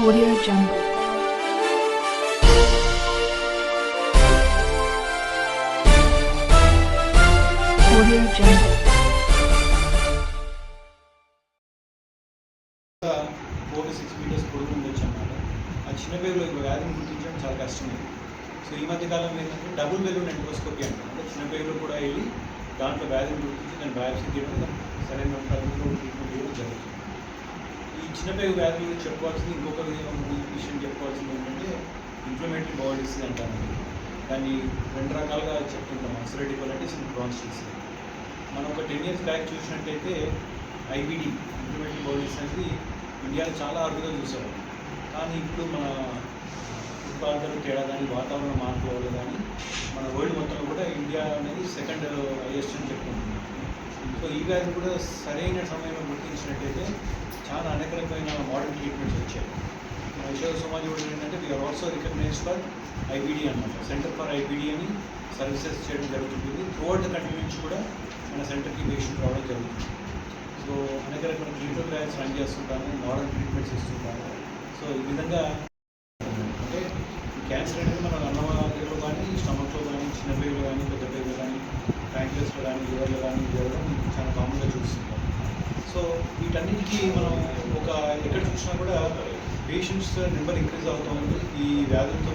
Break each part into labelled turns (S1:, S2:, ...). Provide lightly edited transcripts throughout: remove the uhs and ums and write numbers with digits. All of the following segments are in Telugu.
S1: Audio Jungle. Audio Jungle.
S2: 4 to 6 meters పొడుగు ఉండొచ్చు అన్నమాట. ఆ చిన్న పేగులో వ్యాధిని గుర్తించడం చాలా కష్టమైంది. సో ఈ మధ్య కాలంలో ఏంటంటే డబుల్ బెలూన్ ఎండోస్కోపీ అంటారు. అంటే చిన్న పేగులో కూడా వెళ్ళి దాంట్లో వ్యాధిని గుర్తించి దాన్ని బయాప్సీ తీయడం సరైన పద్ధతిలో ట్రీట్మెంట్ చేయడం జరుగుతుంది. ఈ చిన్న పేగు వ్యాధి గురించి చెప్పుకోవాల్సింది ఇంకొక విషయం చెప్పుకోవాల్సింది ఏంటంటే ఇన్ఫ్లమేటరీ బౌల్ డిసీజ్ అంటారు. దాన్ని 2 రకాలుగా చెప్తుంటాం, ulcerative colitis and chronic disease. మనం ఒక 10 years బ్యాక్ చూసినట్టయితే ఐబిడి ఇన్ఫ్లమేటరీ బౌల్ డిసీజ్ అనేది ఇండియాలో చాలా అరుదుగా చూసేవారు. కానీ ఇప్పుడు మన ఉత్పాదన తేడా కానీ వాతావరణ మార్పుల వల్ల కానీ మన వరల్డ్ మొత్తంలో కూడా ఇండియా అనేది సెకండ్ హైయెస్ట్ అని చెప్పుకుంటున్నాం. సో ఈ వ్యాధి కూడా సరైన సమయంలో గుర్తించినట్టయితే చాలా అనేక రకమైన మోడర్న్ ట్రీట్మెంట్స్ వచ్చాయి. మన యశోద సమాజ్ కూడా ఏంటంటే we are also recognised for IBD అనమాట. సెంటర్ ఫర్ ఐబిడి అని సర్వీసెస్ చేయడం జరుగుతుంది. త్రూఅవుట్ ద కంట్రీ నుంచి కూడా మన సెంటర్కి పేషెంట్ రావడం జరుగుతుంది. సో అనేక రకమైన క్లినికల్ ట్రయల్స్ రన్ చేస్తుంటాము, మోడర్న్ ట్రీట్మెంట్స్ ఇస్తుంటాము. సో ఈ విధంగా అంటే క్యాన్సర్ అనేది మన అన్నవాళ్ళలో కానీ, స్టమక్లో కానీ, చిన్న పేగులో కానీ, పెద్ద పేగులో కానీ, ప్యాంక్రియాస్లో కానీ, లివర్లో కానీ జరగడం చాలా కామన్గా చూస్తుంటాం. సో వీటన్నిటికీ మనం ఎక్కడ చూసినా కూడా పేషెంట్స్ నెంబర్ ఇంక్రీజ్ అవుతూ ఉంది. ఈ వ్యాధులతో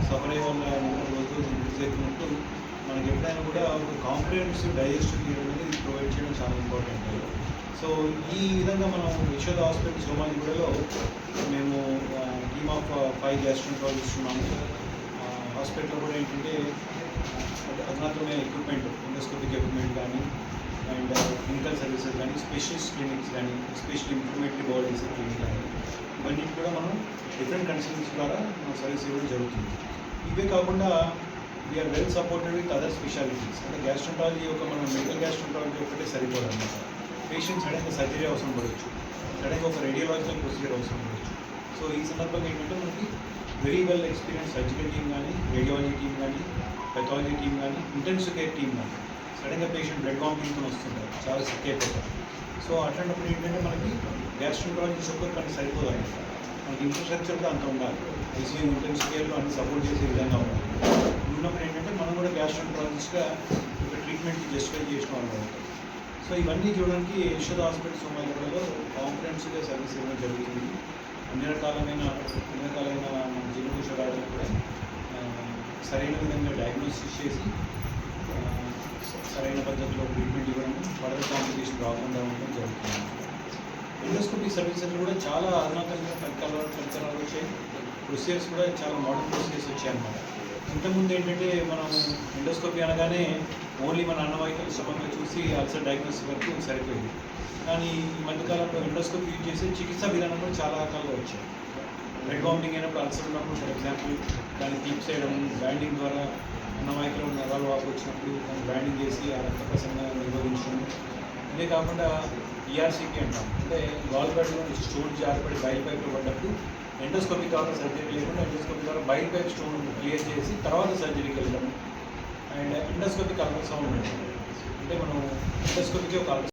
S2: సఫర్ అయ్యే వాళ్ళ నెంబర్ రోజు ఇంక్రీజ్ అవుతున్నట్టు మనకి ఎప్పుడైనా కూడా ఒక కాంప్రిహెన్సివ్ డైజెస్టివ్ కేర్ అనేది ప్రొవైడ్ చేయడం చాలా ఇంపార్టెంట్. సో ఈ విధంగా మనం యశోద హాస్పిటల్ సోమాజిగూడలో మేము టీమ్ ఆఫ్ 5 గ్యాస్ట్రోంట్రాలజిస్ట్స్ ఉన్నాము. హాస్పిటల్లో కూడా ఏంటంటే అధునాతనమైన ఎక్విప్మెంట్, ఎండోస్కోపిక్ ఎక్విప్మెంట్ కానీ అండ్ క్లినికల్ సర్వీసెస్ కానీ, స్పెషలిస్ట్ క్లినిక్స్ కానీ, especially inflammatory bowel disease clinic కానీ ఇవన్నీ కూడా మనం డిఫరెంట్ కన్సల్టెన్సీ ద్వారా మనం సర్వీస్ ఇవ్వడం జరుగుతుంది. ఇవే కాకుండా we are well supported with other specialities. అంటే గ్యాస్ట్రోంటాలజీ మన మెడికల్ గ్యాస్ట్రోంటాలజీ ఒకటే సరిపోదు అనమాట. పేషెంట్ సడన్గా సర్జరీ అవసరం పడవచ్చు, సడన్గా ఒక రేడియోలాజికల్ ప్రొసీజర్ అవసరం పడవచ్చు. సో ఈ సందర్భంగా ఏంటంటే మనకి very well experience surgical team కానీ, రేడియాలజీ టీమ్ కానీ, పెథాలజీ టీమ్ కానీ, ఇంటెన్సివ్ కేర్ టీమ్ కానీ సడన్గా పేషెంట్ బ్లడ్ వామిటింగ్తో వస్తుంటారు, చాలా సిక్ అయిపోతారు. సో అట్లాంటప్పుడు ఏంటంటే మనకి గ్యాస్ట్రోంటాలజిస్ట్ ఒక్కరు కానీ సరిపోదు అనమాట. మనకి ఇన్ఫ్రాస్ట్రక్చర్ కూడా అంత ఉండాలి. ఐసీయూ ఇంటెన్సివ్ కేర్లో అన్ని సపోర్ట్ చేసే విధంగా ఉండాలి. ఉన్నప్పుడు ఏంటంటే మనం కూడా గ్యాస్ట్రోంటాలజిస్ట్గా ఒక ట్రీట్మెంట్కి జస్టిఫై చేసిన వాళ్ళు ఉంటాం. సో ఇవన్నీ చూడడానికి యశోద హాస్పిటల్ సోమాజిగూడలో కాంప్రిహెన్సివ్గా సర్వీస్ ఇవ్వడం జరుగుతుంది. అన్ని రకాలమైన మన జీవకోశ వ్యాధులు కూడా సరైన విధంగా డయాగ్నోసిస్ చేసి సరైన పద్ధతిలో ట్రీట్మెంట్ ఇవ్వడం, ఫర్దర్ కాంప్లికేషన్ రాకుండా ఉండడం జరుగుతుంది. ఎండోస్కోపీ సర్వీసెస్ కూడా చాలా అధునాతనంగా పరికరాలు వచ్చాయి. ప్రొసీజర్స్ కూడా చాలా మోడర్న్ ప్రొసీజర్స్ వచ్చాయన్నమాట. ఇంతకుముందు ఏంటంటే మనం ఎండోస్కోపీ అనగానే ఓన్లీ మన అన్నవాహికల స్టమక్లో చూసి అల్సర్ డయాగ్నోసిస్ వరకు సరిపోయింది. కానీ ఈ మధ్యకాలంలో ఎండోస్కోపీ యూజ్ చేసే చికిత్సా విధానం కూడా చాలా రకాలుగా వచ్చాయి. బ్లడ్ వామిటింగ్ అయినప్పుడు అల్సర్ ఉన్నప్పుడు ఫర్ ఎగ్జాంపుల్ దాన్ని క్లిప్ చేయడం, బ్యాండింగ్ ద్వారా అన్నవాహికలో నరాలు వాపు వచ్చినప్పుడు దాన్ని బ్యాండింగ్ చేసి ఆ రక్త ప్రసరణ నిర్వహించడం. ఇదే కాకుండా ఈఆర్సీపీ అంటాం, అంటే గాల్ బ్లాడర్లో స్టోన్ జారిపడి బయలు పైపు పడ్డప్పుడు ఎండోస్కోపీ ద్వారా సర్జరీ లేకుండా ఎండోస్కోపీ ద్వారా బయలు పైప్ స్టోన్ క్లియర్ చేసి తర్వాత సర్జరీకి వెళ్ళడం. అండ్ ఎండోస్కోపిక్ అల్ట్రాసౌండ్ అంటే మనం ఎండోస్కోపీకి ఒక